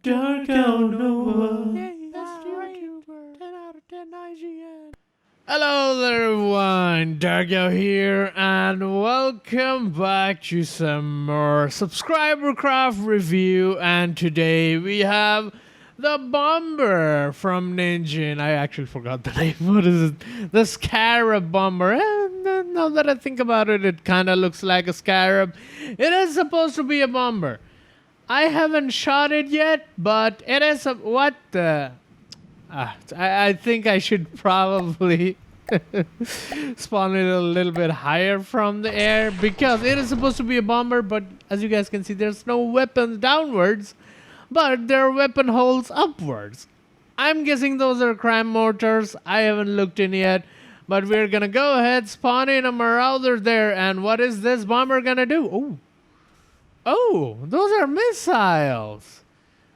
Dark out Nova. Yay, that's the YouTuber. 10 out of 10 IGN. Hello there everyone, Dargo here, and welcome back to some more subscriber craft review. And today we have the Bomber from Ninjin. I actually forgot the name. What is it? The Scarab Bomber. And now that I think about it, it kind of looks like a scarab. It is supposed to be a bomber. I haven't shot it yet, but it is a... What the... I think I should probably spawn it a little bit higher from the air, because it is supposed to be a bomber, but as you guys can see, there's no weapons downwards, but there are weapon holes upwards. I'm guessing those are crime mortars. I haven't looked in yet, but we're gonna go ahead, spawn in a marauder there, and what is this bomber gonna do? Oh, those are missiles.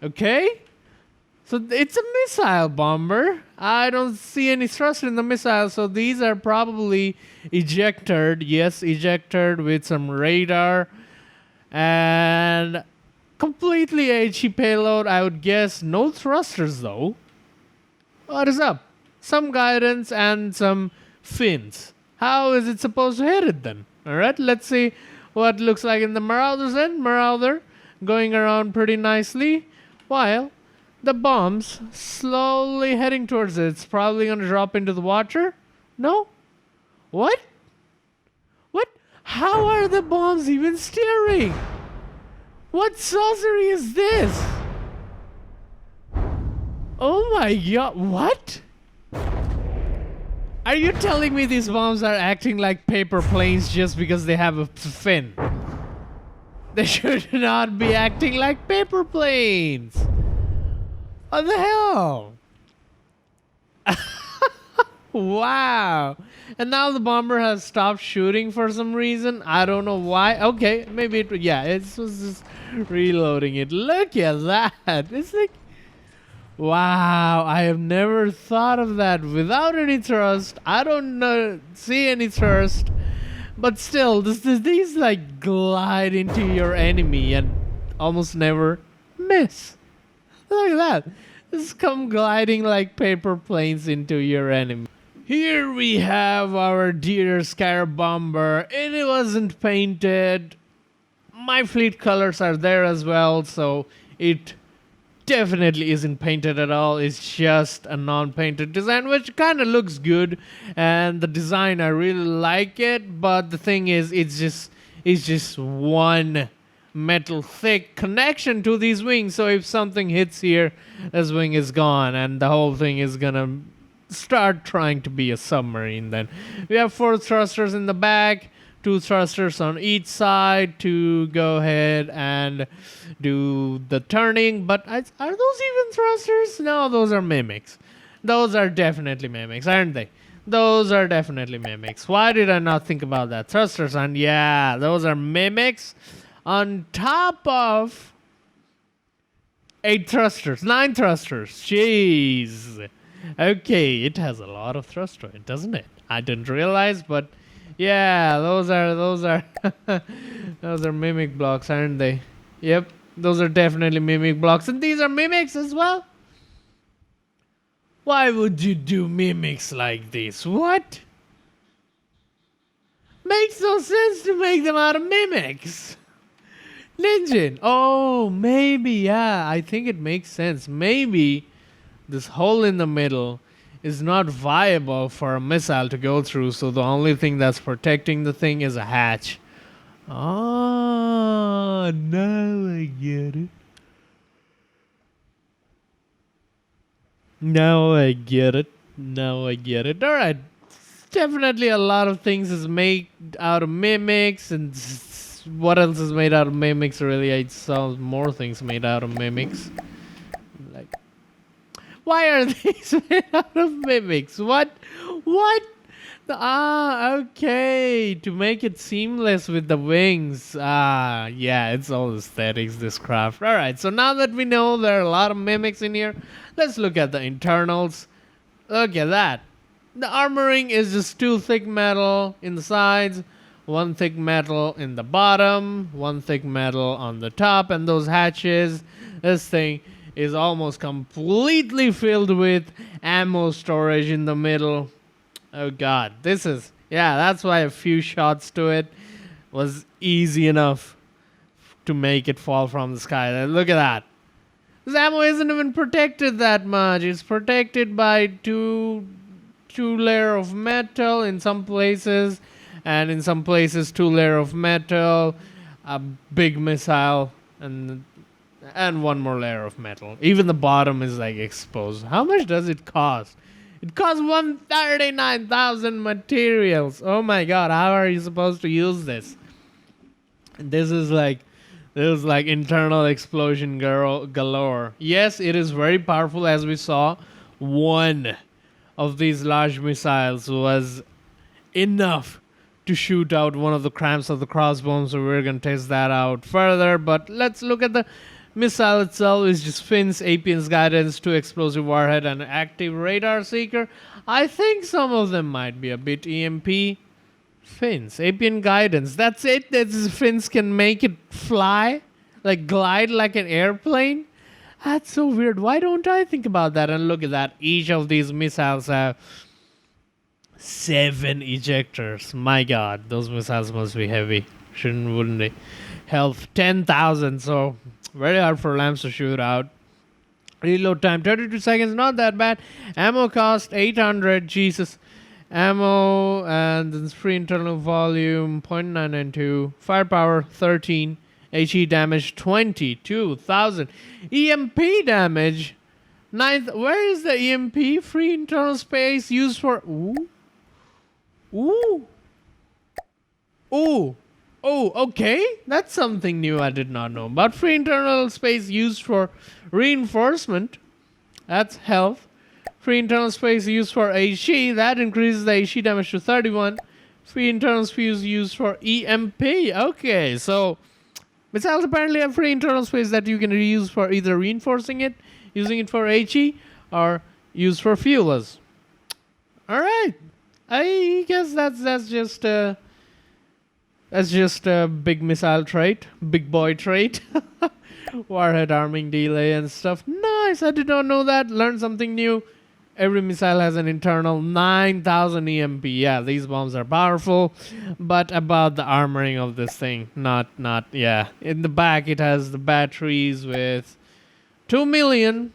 Okay. So it's a missile bomber. I don't see any thrust in the missile, so these are probably ejected. Yes, ejected with some radar. And completely HE payload, I would guess. No thrusters though. What is up? Some guidance and some fins. How is it supposed to hit it then? Alright, let's see what it looks like in the Marauder's end. Marauder going around pretty nicely, while the bombs slowly heading towards it. It's probably going to drop into the water. No? What? What? How are the bombs even steering? What sorcery is this? Oh my god, what? Are you telling me these bombs are acting like paper planes just because they have a fin? They should not be acting like paper planes. What the hell? Wow. And now the bomber has stopped shooting for some reason. I don't know why. Okay, maybe it... Yeah, it was just reloading it. Look at that. It's like... Wow, I have never thought of that. Without any thrust. I don't see any thrust. But still, these like glide into your enemy and almost never miss. Look at that. Just come gliding like paper planes into your enemy. Here we have our dear Scarab Bomber. It wasn't painted. My fleet colors are there as well, so it definitely isn't painted at all. It's just a non-painted design, which kind of looks good. And the design, I really like it. But the thing is, it's just one metal thick connection to these wings, so if something hits here, this wing is gone and the whole thing is gonna start trying to be a submarine. Then we have 4 thrusters in the back, 2 thrusters on each side to go ahead and do the turning. But are those even thrusters? No, those are mimics. Those are definitely mimics, aren't they? Those are definitely mimics. Why did I not think about that? Thrusters, and yeah, those are mimics. On top of 8 thrusters, 9 thrusters. Jeez. Okay, it has a lot of thrust to it, doesn't it? I didn't realize, but yeah, those are those are mimic blocks, aren't they? Yep, those are definitely mimic blocks, and these are mimics as well. Why would you do mimics like this? What? Makes no sense to make them out of mimics. Ninjin. Oh, maybe, yeah. I think it makes sense. Maybe this hole in the middle is not viable for a missile to go through, so the only thing that's protecting the thing is a hatch. Oh, now I get it. Now I get it. Alright. Definitely a lot of things is made out of mimics, and what else is made out of mimics? Really, I saw more things made out of mimics. Like, why are these made out of mimics? What? Okay, to make it seamless with the wings. Yeah, it's all aesthetics, this craft. Alright, so now that we know there are a lot of mimics in here, let's look at the internals. Look at that. The armoring is just 2 thick metal in the sides, 1 thick metal in the bottom, 1 thick metal on the top, and those hatches. This thing is almost completely filled with ammo storage in the middle. Oh god, that's why a few shots to it was easy enough to make it fall from the sky. Look at that. This ammo isn't even protected that much. It's protected by two layer of metal in some places, and in some places 2 layer of metal, a big missile, and one more layer of metal. Even the bottom is like exposed. How much does it cost? It costs 139,000 materials. Oh my god, how are you supposed to use this? This is like internal explosion galore. Yes, it is very powerful, as we saw. One of these large missiles was enough to shoot out one of the cramps of the crossbow, so we're going to test that out further. But let's look at the missile itself. It's just fins, APN's guidance, 2 explosive warhead, and an active radar seeker. I think some of them might be a bit EMP. Fins, APN guidance. That's it? These fins can make it fly? Like glide like an airplane? That's so weird. Why don't I think about that? And look at that. Each of these missiles have 7 ejectors. My god, those missiles must be heavy. Wouldn't they? Health 10,000, so very hard for lamps to shoot out. Reload time 32 seconds, not that bad. Ammo cost 800, Jesus. Ammo and then free internal volume 0.992. Firepower 13. HE damage 22,000. EMP damage 9th. Where is the EMP? Free internal space used for. Ooh. Oh, okay. That's something new I did not know. But free internal space used for reinforcement. That's health. Free internal space used for HE. That increases the HE damage to 31. Free internal space used for EMP. Okay, so missiles apparently have free internal space that you can reuse for either reinforcing it, using it for HE, or use for fuelers. Alright. I guess that's just a big missile trait. Big boy trait. Warhead arming delay and stuff. Nice. I did not know that. Learned something new. Every missile has an internal 9,000 EMP. Yeah, these bombs are powerful. But about the armoring of this thing, yeah. In the back, it has the batteries with 2 million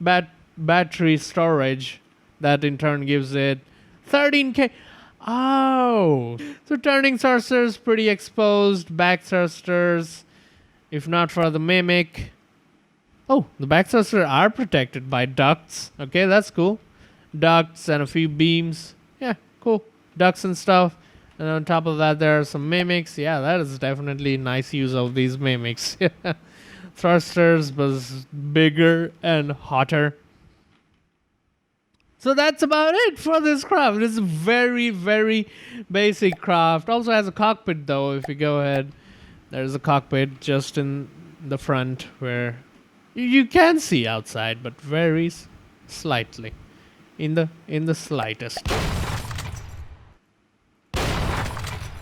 battery storage. That in turn gives it 13k. Oh, so turning thrusters pretty exposed. Back thrusters, if not for the mimic. Oh, the back thrusters are protected by ducts. Okay, that's cool. Ducts and a few beams. Yeah, cool. Ducts and stuff. And on top of that, there are some mimics. Yeah, that is definitely nice use of these mimics. Thrusters was bigger and hotter. So that's about it for this craft. It's a very, very basic craft. Also has a cockpit though. If you go ahead, there's a cockpit just in the front where you can see outside, but very slightly, in the slightest.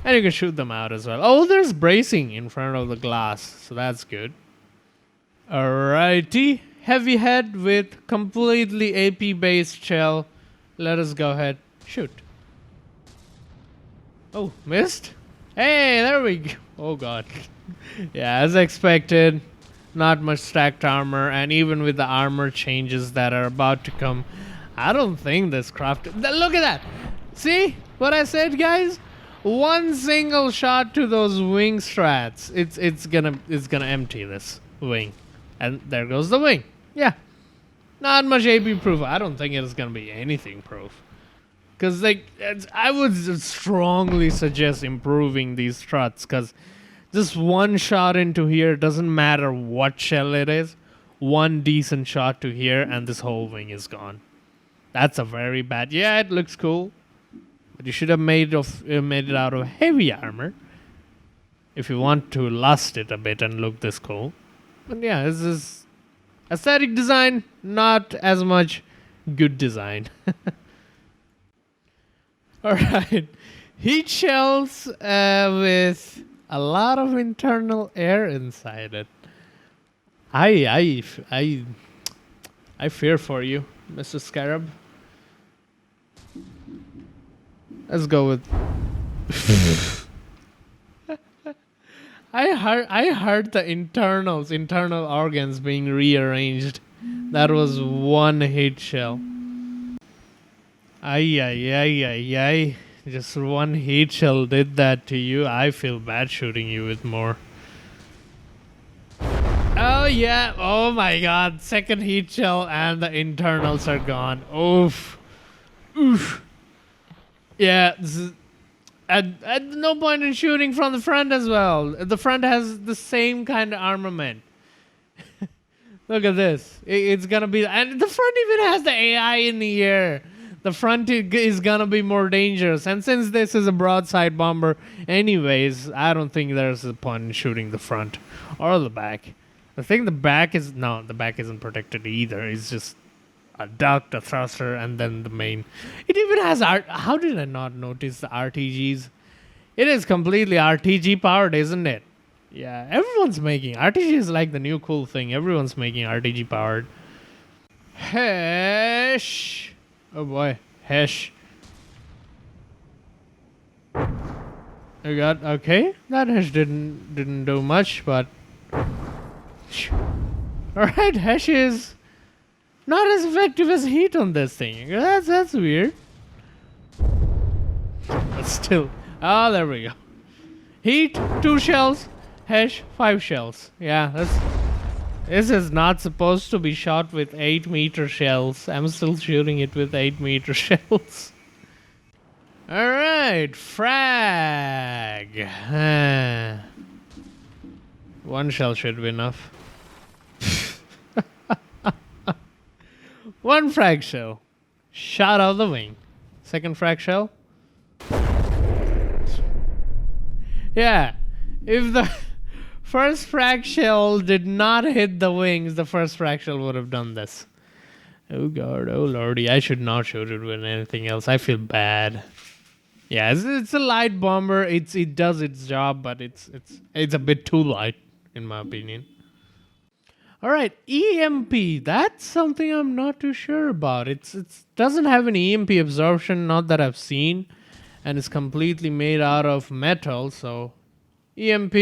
And you can shoot them out as well. Oh, there's bracing in front of the glass, so that's good. Alrighty. Heavy head with completely AP based shell. Let us go ahead. Shoot. Oh, missed? Hey, there we go. Oh god. Yeah, as expected. Not much stacked armor, and even with the armor changes that are about to come, I don't think this craft. Look at that! See what I said, guys? One single shot to those wing strats. It's gonna empty this wing. And there goes the wing. Yeah. Not much AP proof. I don't think it's going to be anything proof. Because I would strongly suggest improving these struts. Because just one shot into here, doesn't matter what shell it is. One decent shot to here and this whole wing is gone. That's a very bad. Yeah, it looks cool. But you should have made it out of heavy armor. If you want to lust it a bit and look this cool. But yeah, this is aesthetic design, not as much good design. Alright. Heat shells with a lot of internal air inside it. I fear for you, Mr. Scarab. Let's go with. I heard the internal organs being rearranged. That was one hit shell. Ay. Just one heat shell did that to you. I feel bad shooting you with more. Oh yeah, oh my god. Second heat shell and the internals are gone. Oof. Yeah, and no point in shooting from the front as well. The front has the same kind of armament. Look at this. It's gonna be, and the front even has the AI in the air. The front is gonna be more dangerous, and since this is a broadside bomber anyways, I don't think there's a point in shooting the front or the back. I think the back isn't protected either. It's just a duct, a thruster, and then the main. It even has how did I not notice the RTGs? It is completely RTG powered, isn't it? Yeah, everyone's making RTG is like the new cool thing. Everyone's making RTG powered. Hesh. Oh boy, Hesh. I got okay. That Hesh didn't do much, but all right, Hesh is not as effective as heat on this thing. That's weird. But still, there we go. Heat 2 shells, Hesh 5 shells. Yeah, this is not supposed to be shot with 8-meter shells. I'm still shooting it with 8-meter shells. Alright, frag. 1 shell should be enough. 1 frag shell. Shot out the wing. 2nd frag shell. Yeah, if the first frag shell did not hit the wings, the first frag shell would have done this. Oh god, oh lordy, I should not shoot it with anything else. I feel bad. Yeah, it's a light bomber. It does its job, but it's a bit too light, in my opinion. All right, EMP. That's something I'm not too sure about. It doesn't have an EMP absorption, not that I've seen, and it's completely made out of metal. So EMP.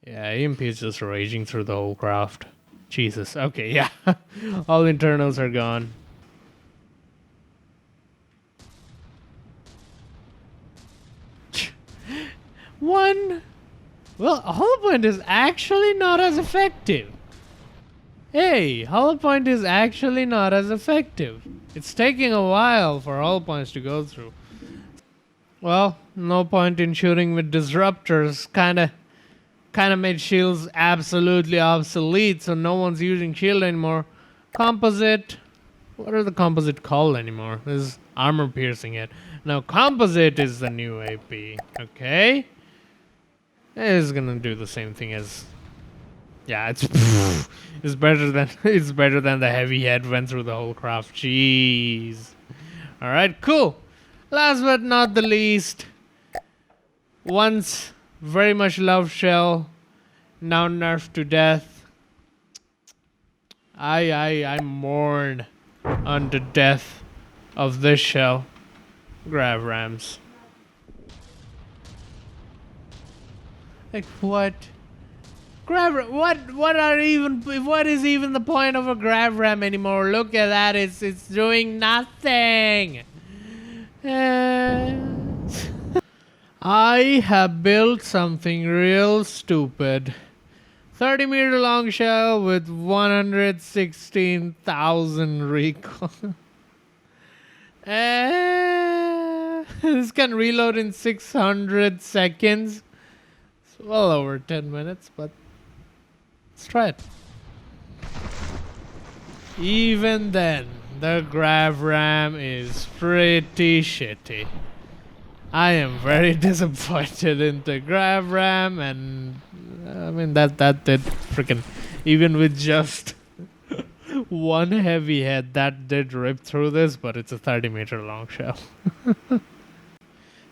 Yeah, EMP is just raging through the whole craft. Jesus. Okay, yeah. All internals are gone. One. Well, hollow point is actually not as effective. Hey, hollow point is actually not as effective. It's taking a while for hollow points to go through. Well, no point in shooting with disruptors. Kinda made shields absolutely obsolete, so no one's using shield anymore. Composite. What are the composite called anymore? This is armor piercing it. Now, composite is the new AP. Okay. It's gonna do the same thing as. Yeah, it's better than the heavy head went through the whole craft. Jeez. All right, cool. Last but not the least, once very much loved shell, now nerfed to death. I mourn on the death of this shell. Grav rams. Like what? What is even the point of a grav ram anymore? Look at that, it's doing nothing. I have built something real stupid. 30-meter long shell with 116,000 recoil. This can reload in 600 seconds. It's well over 10 minutes, but let's try it. Even then, the grav ram is pretty shitty. I am very disappointed in the grav ram, and I mean that did freaking, even with just one heavy head, that did rip through this, but it's a 30-meter long shell.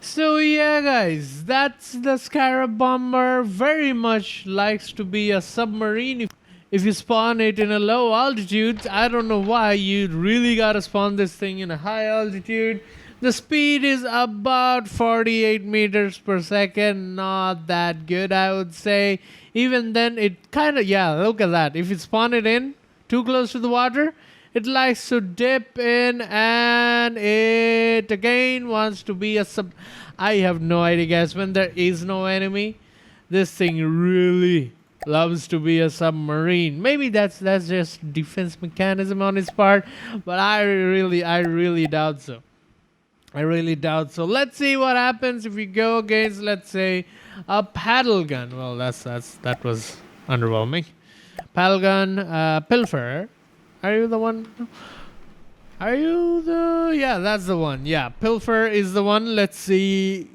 So yeah, guys, that's the Scarab Bomber. Very much likes to be a submarine. If you spawn it in a low altitude, I don't know why you really gotta spawn this thing in a high altitude. The speed is about 48 meters per second. Not that good, I would say. Even then, it kind of, yeah, look at that. If you spawn it in too close to the water, it likes to dip in and it again wants to be a sub. I have no idea, guys. When there is no enemy, this thing really loves to be a submarine. Maybe that's just defense mechanism on its part, but I really doubt so. I really doubt so. Let's see what happens if we go against, let's say, a paddle gun. Well, that was underwhelming. Paddle gun, pilfer. Are you the one? Are you the? Yeah, that's the one. Yeah, pilfer is the one. Let's see.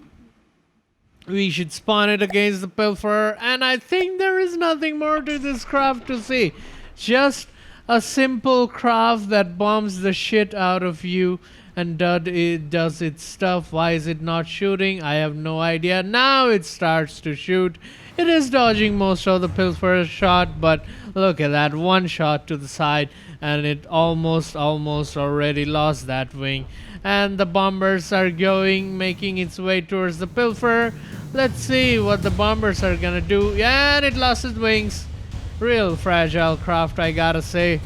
We should spawn it against the pilfer, and I think there is nothing more to this craft to see. Just a simple craft that bombs the shit out of you and does its stuff. Why is it not shooting? I have no idea. Now it starts to shoot. It is dodging most of the pilfer shot, but look at that one shot to the side, and it almost already lost that wing. And the bombers are making its way towards the pilfer. Let's see what the bombers are gonna do. Yeah, and it lost its wings. Real fragile craft, I gotta say.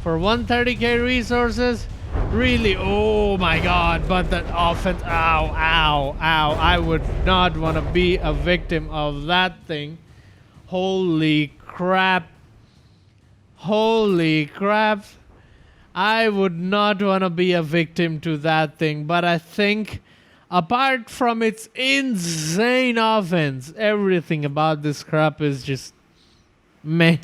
For 130k resources, really, oh my god, but that offense, ow. I would not want to be a victim of that thing. Holy crap. I would not want to be a victim to that thing, but I think apart from its insane offense, everything about this crap is just meh.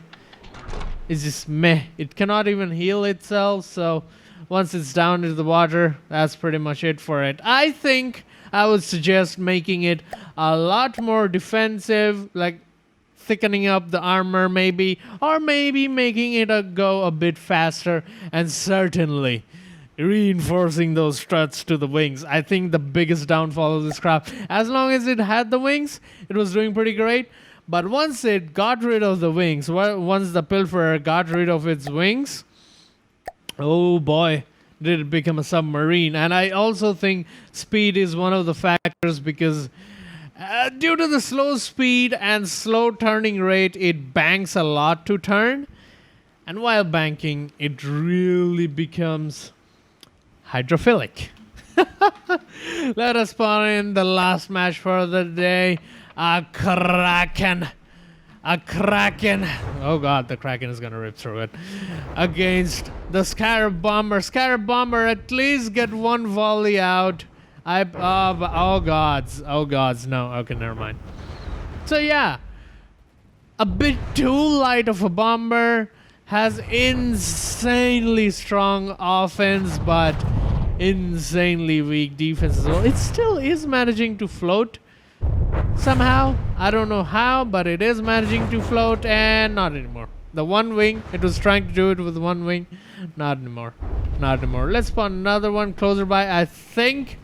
It's just meh. It cannot even heal itself, so once it's down into the water, that's pretty much it for it. I think I would suggest making it a lot more defensive, like thickening up the armor maybe, or maybe making it go a bit faster, and certainly reinforcing those struts to the wings. I think the biggest downfall of this craft, as long as it had the wings, it was doing pretty great. But once it got rid of the wings, once the pilferer got rid of its wings, oh boy, did it become a submarine. And I also think speed is one of the factors, because due to the slow speed and slow turning rate, it banks a lot to turn. And while banking, it really becomes hydrophilic. Let us spawn in the last match for the day. A Kraken. Oh god, the Kraken is gonna rip through it. Against the Scarab Bomber. Scarab Bomber, at least get one volley out. Oh gods, no. Okay, never mind. So yeah, a bit too light of a bomber, has insanely strong offense, but insanely weak defense as well. It still is managing to float somehow. I don't know how, but it is managing to float, and not anymore. The one wing, it was trying to do it with one wing. Not anymore. Let's spawn another one closer by. I think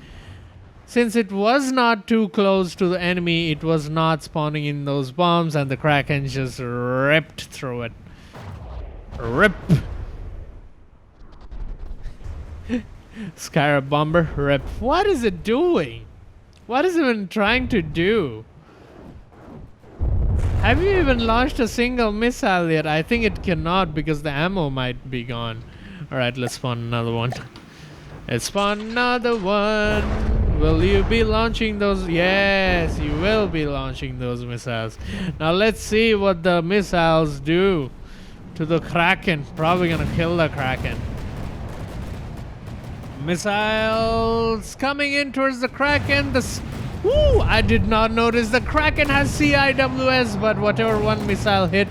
since it was not too close to the enemy, it was not spawning in those bombs, and the Kraken just ripped through it. Rip. Scarab Bomber, rip. What is it doing? What is it even trying to do? Have you even launched a single missile yet? I think it cannot, because the ammo might be gone. Alright, let's spawn another one. Let's spawn another one. Will you be launching those? Yes, you will be launching those missiles. Now let's see what the missiles do to the Kraken. Probably gonna kill the Kraken. Missiles coming in towards the Kraken. Woo! I did not notice the Kraken has CIWS, but whatever one missile hit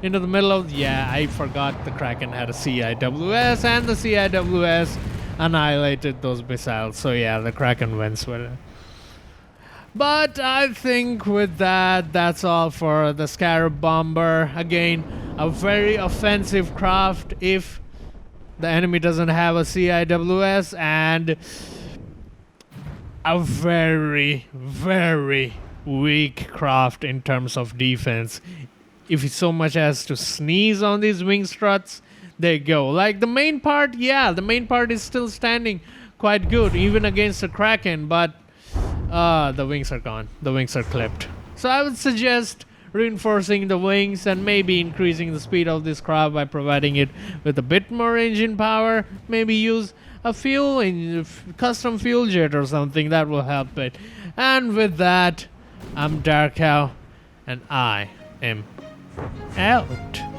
into the middle of... Yeah, I forgot the Kraken had a CIWS, and the CIWS annihilated those missiles. So yeah, the Kraken wins with it. But I think with that, that's all for the Scarab Bomber. Again, a very offensive craft if the enemy doesn't have a CIWS, and a very, very weak craft in terms of defense. If you so much as to sneeze on these wing struts, they go. Like the main part, yeah, the main part is still standing quite good, even against the Kraken, but the wings are gone. The wings are clipped. So I would suggest reinforcing the wings and maybe increasing the speed of this craft by providing it with a bit more engine power. Maybe use a custom fuel jet or something that will help it. And with that, I'm Darkow, and I am out.